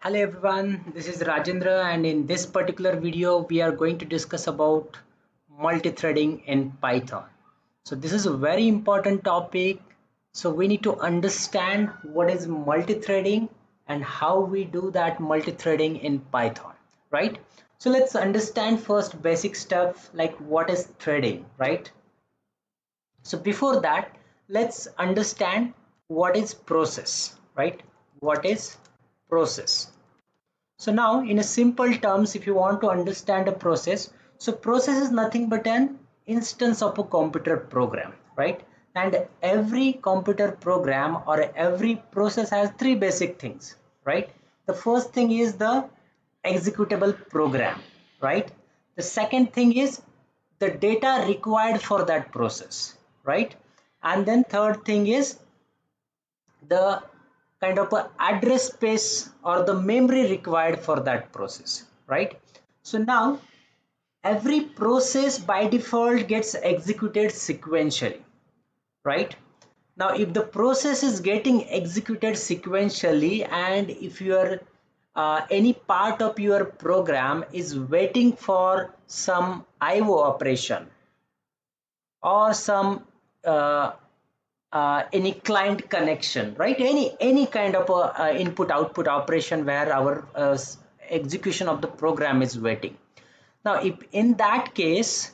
Hello everyone, this is Rajendra, and in this particular video we are going to discuss about multi-threading in Python. So this is a very important topic. So we need to understand what is multi-threading and how we do that multi-threading in Python, right? So let's understand first basic stuff like what is threading, right? So before that, let's understand what is process, right? What is process? So now in a simple terms, if you want to understand a process, so process is nothing but an instance of a computer program, right? And every computer program or every process has three basic things, right? The first thing is the executable program, right? The second thing is the data required for that process, right? And then third thing is the kind of a address space or the memory required for that process, right? So now every process by default gets executed sequentially, right? Now if the process is getting executed sequentially and if your any part of your program is waiting for some IO operation or some uh, any client connection, right? Any kind of input output operation where our execution of the program is waiting. Now if in that case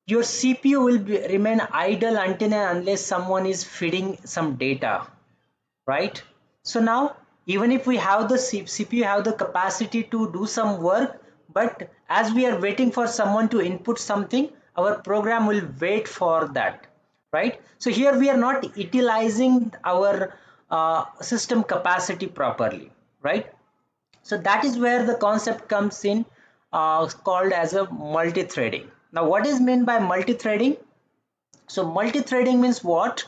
your CPU will remain idle until and unless someone is feeding some data, right? So now even if we have the CPU have the capacity to do some work, but as we are waiting for someone to input something, our program will wait for that, right? So here we are not utilizing our system capacity properly, right? So that is where the concept comes in, called as a multi-threading. Now what is meant by multi-threading? So multi-threading means what?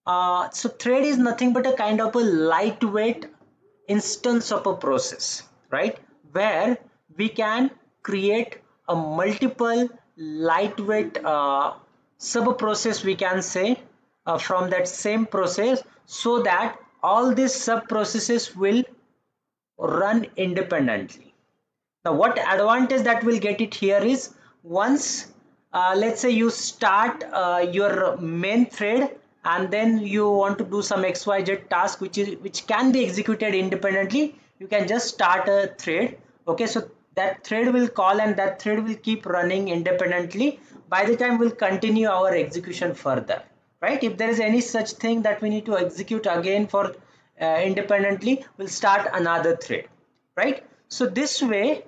So thread is nothing but a kind of a lightweight instance of a process, right? Where we can create a multiple lightweight sub process, we can say, from that same process, so that all these sub processes will run independently. Now what advantage that will get it here is, once let's say you start your main thread and then you want to do some xyz task which can be executed independently, you can just start a thread. Okay, so that thread will call and that thread will keep running independently. By the time we'll continue our execution further, right? If there is any such thing that we need to execute again for independently, we'll start another thread, right? So this way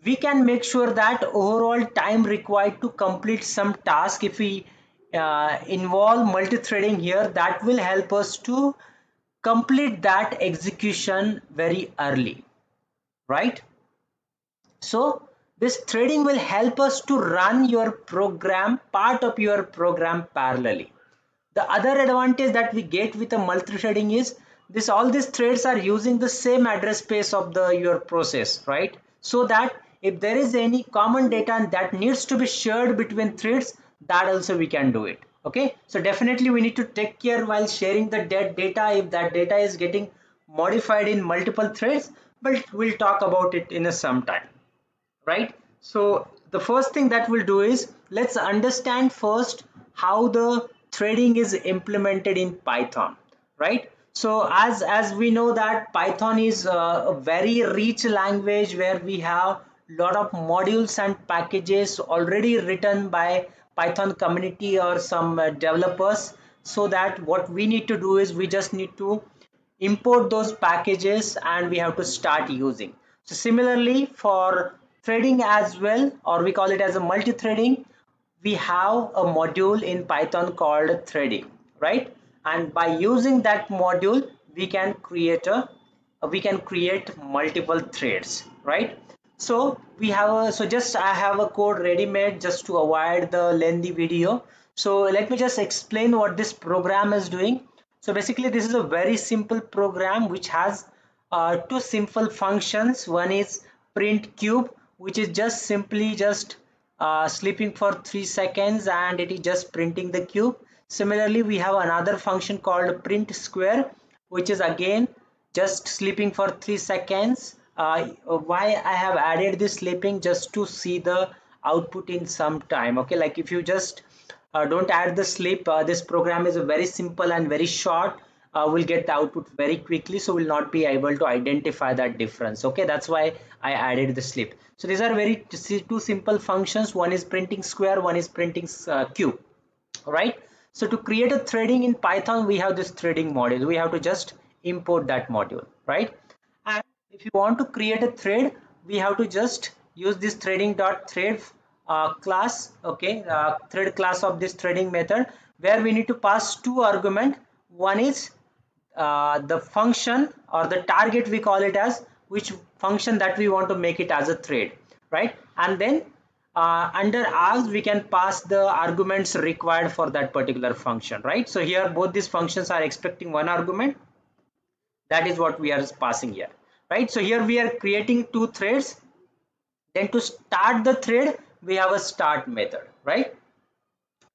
we can make sure that overall time required to complete some task, if we involve multi-threading here, that will help us to complete that execution very early, right? So this threading will help us to run your program, part of your program, parallelly. The other advantage that we get with a multi-threading is this: all these threads are using the same address space of the your process, right? So that if there is any common data that needs to be shared between threads, that also we can do it. Okay, so definitely we need to take care while sharing the data if that data is getting modified in multiple threads, but we'll talk about it in a some time, right? So the first thing that we'll do is, let's understand first how the threading is implemented in Python, right? So as we know that Python is a very rich language where we have lot of modules and packages already written by Python community or some developers, so that what we need to do is we just need to import those packages and we have to start using. So similarly for threading as well, or we call it as a multi-threading, we have a module in Python called threading, right? And by using that module we can create multiple threads, right? So we have so just I have a code ready made just to avoid the lengthy video. So let me just explain what this program is doing. So basically this is a very simple program which has two simple functions. One is print cube, which is just simply just sleeping for 3 seconds and it is just printing the cube. Similarly we have another function called print square, which is again just sleeping for 3 seconds. Why I have added this sleeping? Just to see the output in some time. Okay, like if you just don't add the sleep, this program is very simple and very short. Will get the output very quickly, so will not be able to identify that difference. Okay, that's why I added the sleep. So these are very two simple functions. One is printing square, one is printing cube, right? So to create a threading in Python, we have this threading module. We have to just import that module, right? And if you want to create a thread, we have to just use this threading.thread class, okay, thread class of this threading method, where we need to pass two arguments. One is the function or the target, we call it as, which function that we want to make it as a thread, right? And then under args we can pass the arguments required for that particular function, right? So here both these functions are expecting one argument. That is what we are passing here, right? So here we are creating two threads. Then to start the thread, we have a start method, right?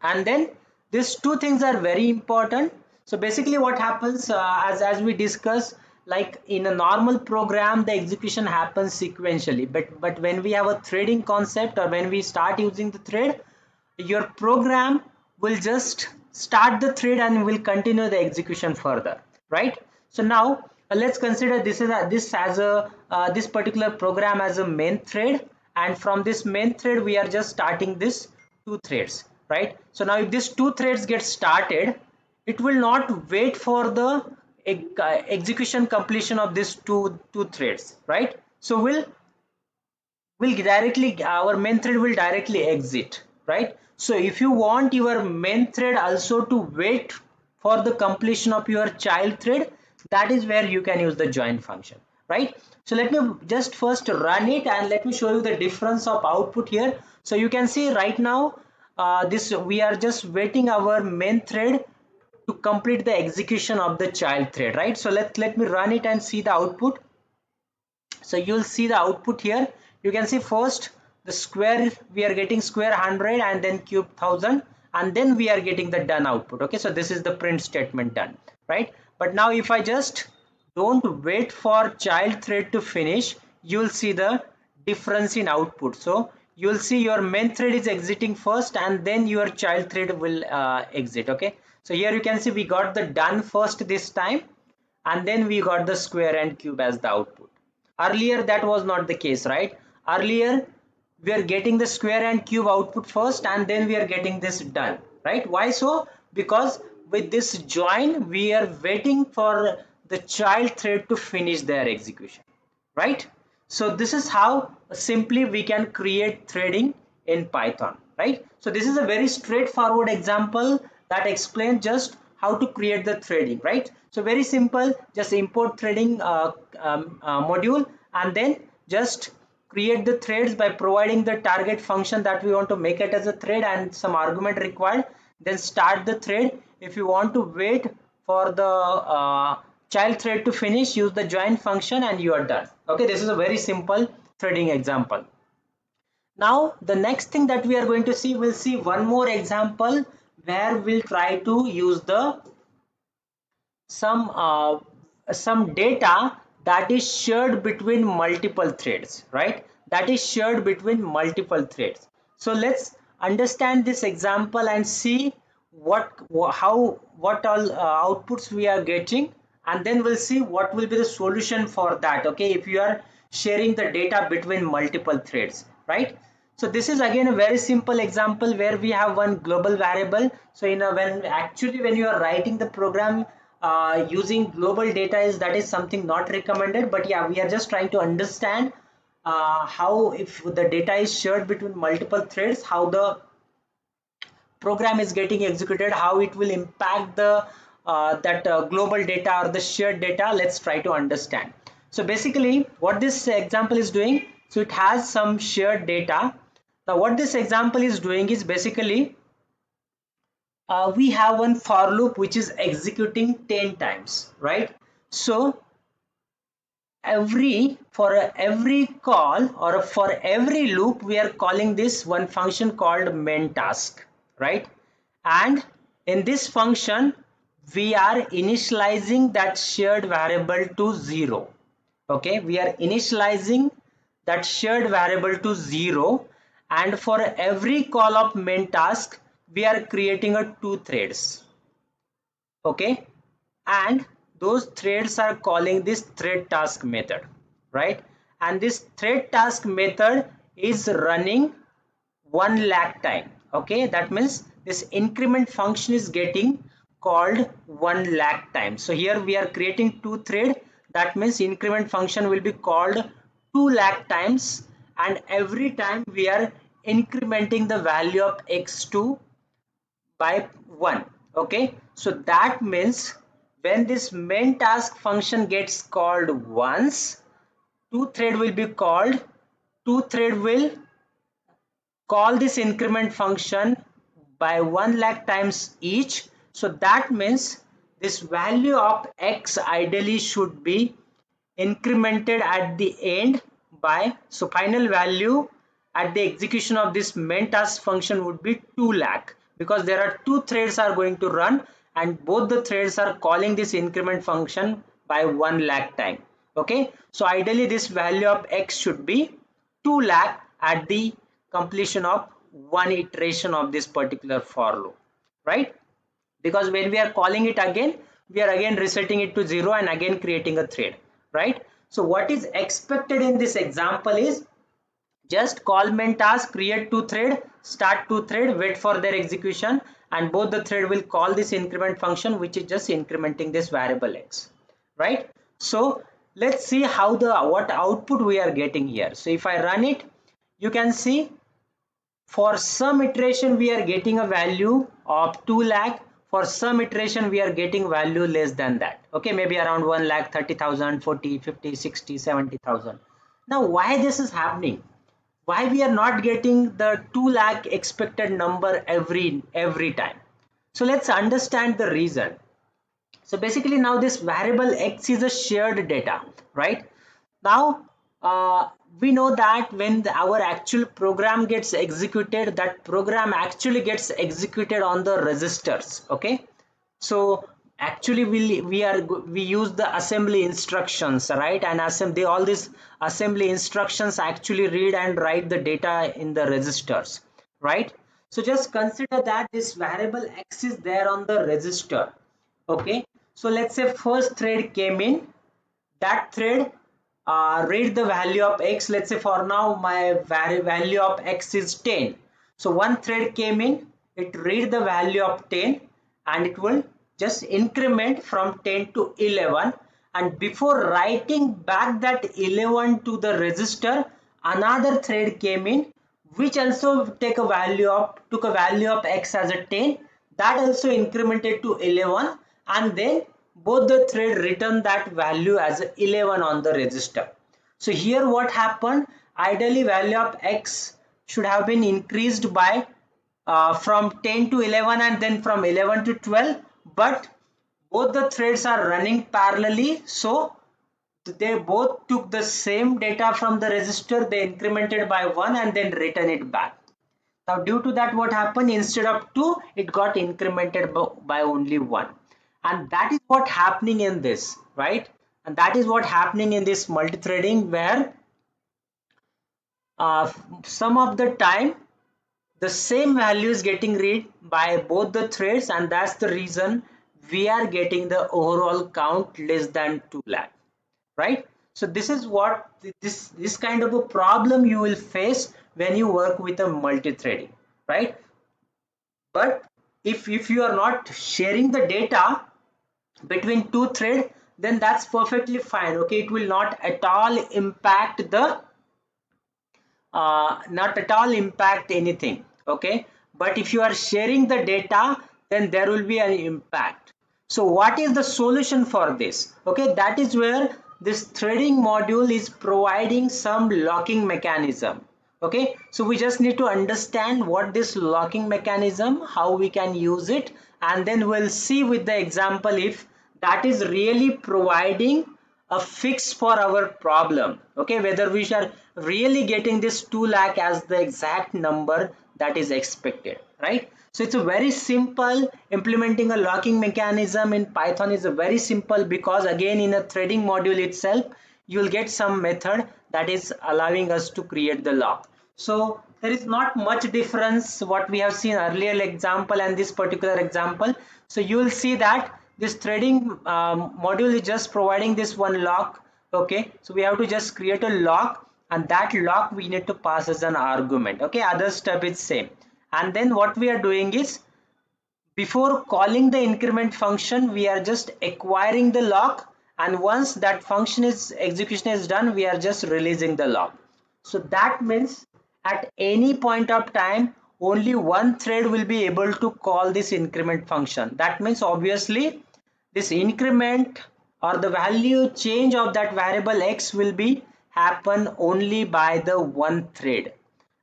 And then these two things are very important. So basically what happens, as we discuss, like in a normal program the execution happens sequentially, but when we have a threading concept, or when we start using the thread, your program will just start the thread and will continue the execution further, right? So now let's consider this as a this particular program as a main thread, and from this main thread we are just starting this two threads, right? So now if these two threads get started, it will not wait for the execution completion of these two threads, right? So will directly, our main thread will directly exit, right? So if you want your main thread also to wait for the completion of your child thread, that is where you can use the join function, right? So let me just first run it and let me show you the difference of output here. So you can see right now, this we are just waiting our main thread to complete the execution of the child thread, right? So let me run it and see the output. So you'll see the output here. You can see first the square, we are getting square 100, and then cube 1000, and then we are getting the done output. Okay, so this is the print statement done, right? But now if I just don't wait for child thread to finish, you'll see the difference in output. So you'll see your main thread is exiting first, and then your child thread will exit. Okay, so here you can see we got the done first this time, and then we got the square and cube as the output. Earlier that was not the case, right? Earlier we are getting the square and cube output first, and then we are getting this done, right? Why so? Because with this join we are waiting for the child thread to finish their execution, right? So this is how simply we can create threading in Python, right? So this is a very straightforward example that explains just how to create the threading, right? So very simple, just import threading module, and then just create the threads by providing the target function that we want to make it as a thread and some argument required. Then start the thread. If you want to wait for the child thread to finish, use the join function and you are done. Okay, this is a very simple threading example. Now the next thing that we are going to see, we'll see one more example where we'll try to use the some data that is shared between multiple threads, right? That is shared between multiple threads. So let's understand this example and see what all outputs we are getting, and then we'll see what will be the solution for that. Okay, if you are sharing the data between multiple threads, right? So this is again a very simple example where we have one global variable. So when you are writing the program using global data, that is something not recommended. But yeah, we are just trying to understand how, if the data is shared between multiple threads, how the program is getting executed, how it will impact the that global data or the shared data. Let's try to understand. So basically what this example is doing, so it has some shared data. Now what this example is doing is basically we have one for loop which is executing 10 times, right? So every call, or for every loop, we are calling this one function called main task, right? And in this function we are initializing that shared variable to 0. Okay, we are initializing that shared variable to 0, and for every call of main task we are creating a two threads. Okay, and those threads are calling this thread task method, right? And this thread task method is running 1 lakh time. Okay, that means this increment function is getting called 1 lakh times. So here we are creating two thread, that means increment function will be called 2 lakh times, and every time we are incrementing the value of x2 by 1. Okay, so that means when this main task function gets called once, two thread will be called, two thread will call this increment function by 1 lakh times each. So that means this value of x ideally should be incremented at the end by, so final value at the execution of this main task function would be 2 lakh, because there are two threads are going to run and both the threads are calling this increment function by 1 lakh time. Okay, so ideally this value of x should be 2 lakh at the completion of one iteration of this particular for loop, right? Because when we are calling it again, we are again resetting it to 0 and again creating a thread, right? So what is expected in this example is just call main task, create two thread, start two thread, wait for their execution, and both the thread will call this increment function, which is just incrementing this variable x, right? So let's see how the what output we are getting here. So if I run it, you can see for some iteration we are getting a value of 2 lakh, for some iteration we are getting value less than that. Okay, maybe around 1 lakh 30,000, 40, 50, 60, 70,000. Now why this is happening? Why we are not getting the 2 lakh expected number every time? So let's understand the reason. So basically now this variable x is a shared data, right? Now we know that when our actual program gets executed, that program actually gets executed on the registers. Okay, so actually we use the assembly instructions, right? And assembly, all these assembly instructions actually read and write the data in the registers, right? So just consider that this variable x is there on the register. Okay, so let's say first thread came in, that thread read the value of x. Let's say for now my value of x is 10. So one thread came in, it read the value of 10 and it will just increment from 10 to 11, and before writing back that 11 to the register, another thread came in which also took a value of x as a 10, that also incremented to 11, and then both the thread return that value as 11 on the register. So here what happened, ideally value of x should have been increased by from 10 to 11 and then from 11 to 12, but both the threads are running parallelly, so they both took the same data from the register, they incremented by 1 and then return it back. Now due to that what happened, instead of 2 it got incremented by only 1, and that is what happening in this, right? And that is what happening in this multi-threading, where some of the time the same value is getting read by both the threads, and that's the reason we are getting the overall count less than 2 lakh, right? So this is what this kind of a problem you will face when you work with a multi-threading, right? But if you are not sharing the data between two thread, then that's perfectly fine. Okay, it will not at all impact the not at all impact anything. Okay, but if you are sharing the data, then there will be an impact. So what is the solution for this? Okay, that is where this threading module is providing some locking mechanism. Okay, so we just need to understand what this locking mechanism, how we can use it, and then we'll see with the example if that is really providing a fix for our problem. Okay, whether we are really getting this 2 lakh as the exact number that is expected, right? So it's a very simple. Implementing a locking mechanism in Python is a very simple, because again in a threading module itself you will get some method that is allowing us to create the lock. So there is not much difference what we have seen earlier example and this particular example. So you will see that this threading module is just providing this one lock. Okay, so we have to just create a lock, and that lock we need to pass as an argument. Okay, other step is same. And then what we are doing is, before calling the increment function, we are just acquiring the lock, and once that function is execution is done, we are just releasing the lock. So that means at any point of time only one thread will be able to call this increment function. That means obviously this increment or the value change of that variable x will be happen only by the one thread,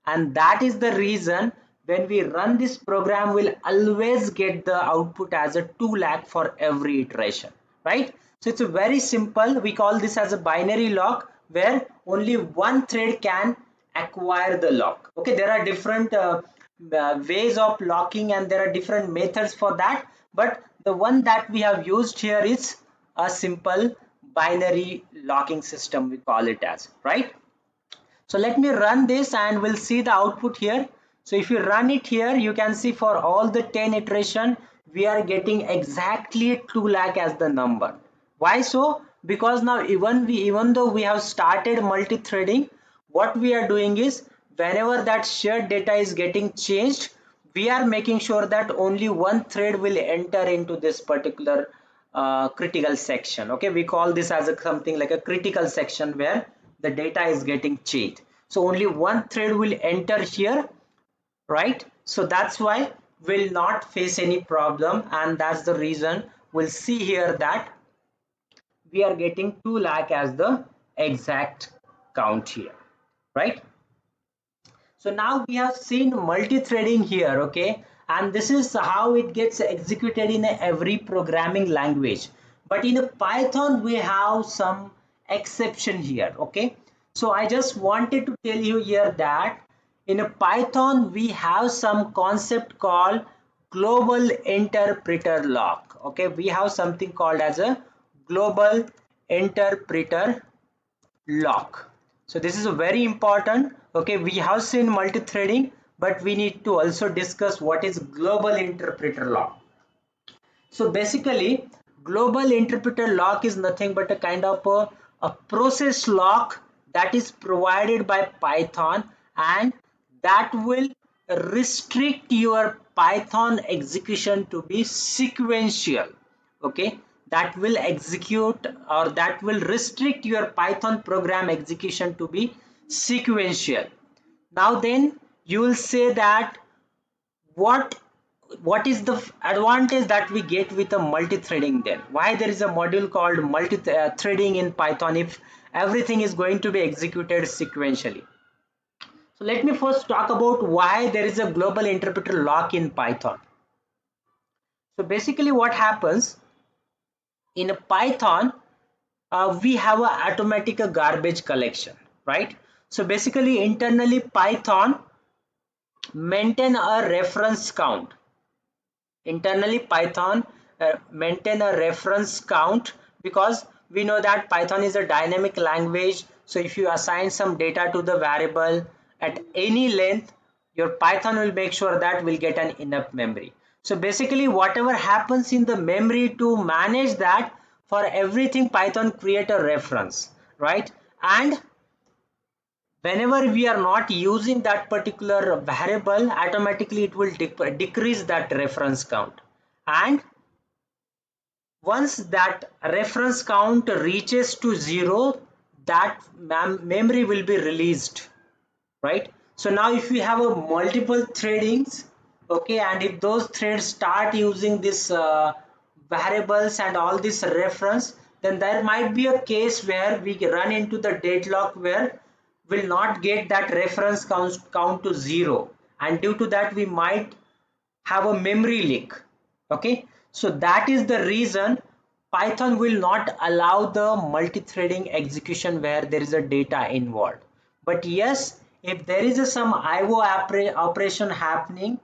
and that is the reason when we run this program we'll always get the output as a 2 lakh for every iteration, right? So it's a very simple. We call this as a binary lock, where only one thread can acquire the lock. Okay, there are different ways of locking and there are different methods for that, but the one that we have used here is a simple binary locking system, we call it as, right? So let me run this and we'll see the output here. So if you run it here, you can see for all the 10 iteration we are getting exactly 2 lakh as the number. Why so? Because now even though we have started multi-threading, what we are doing is whenever that shared data is getting changed, we are making sure that only one thread will enter into this particular critical section. Okay, we call this as something like a critical section where the data is getting changed. So only one thread will enter here, right? So that's why we'll not face any problem, and that's the reason we'll see here that we are getting 2 lakh as the exact count here, right? So now we have seen multi-threading here, okay, and this is how it gets executed in every programming language. But in a Python we have some exception here, okay. So I just wanted to tell you here that in a Python we have some concept called global interpreter lock. Okay, we have something called as a global interpreter lock. So this is a very important. Okay, we have seen multi-threading, but we need to also discuss what is global interpreter lock. So basically global interpreter lock is nothing but a kind of a process lock that is provided by Python, and that will restrict your Python execution to be sequential. Okay, that will execute or that will restrict your Python program execution to be sequential. Now then you will say that what what is the advantage that we get with a multi-threading? Then why there is a module called multi-threading in Python if everything is going to be executed sequentially? So let me first talk about why there is a global interpreter lock in Python. So basically what happens in a Python, we have a automatic garbage collection, right? So basically internally Python maintain a reference count. Internally Python maintain a reference count, because we know that Python is a dynamic language. So if you assign some data to the variable at any length, your Python will make sure that will get an enough memory. So basically whatever happens in the memory, to manage that, for everything Python create a reference, right? And whenever we are not using that particular variable, automatically it will decrease that reference count. And once that reference count reaches to 0, that memory will be released, right? So now if we have a multiple threadings, okay, and if those threads start using this variables and all this reference, then there might be a case where we run into the deadlock where will not get that reference count to 0, and due to that we might have a memory leak. Okay, so that is the reason Python will not allow the multi-threading execution where there is a data involved. But yes, if there is some IO operation happening,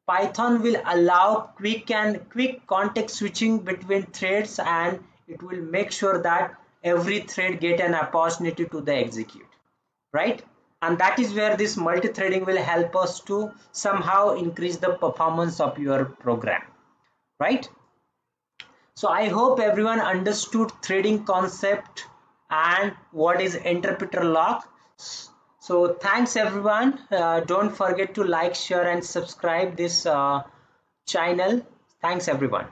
Python will allow quick context switching between threads, and it will make sure that every thread get an opportunity to the execute, right? And that is where this multi-threading will help us to somehow increase the performance of your program, right? So I hope everyone understood threading concept and what is interpreter lock. So thanks everyone. Don't forget to like, share and subscribe this channel. Thanks everyone.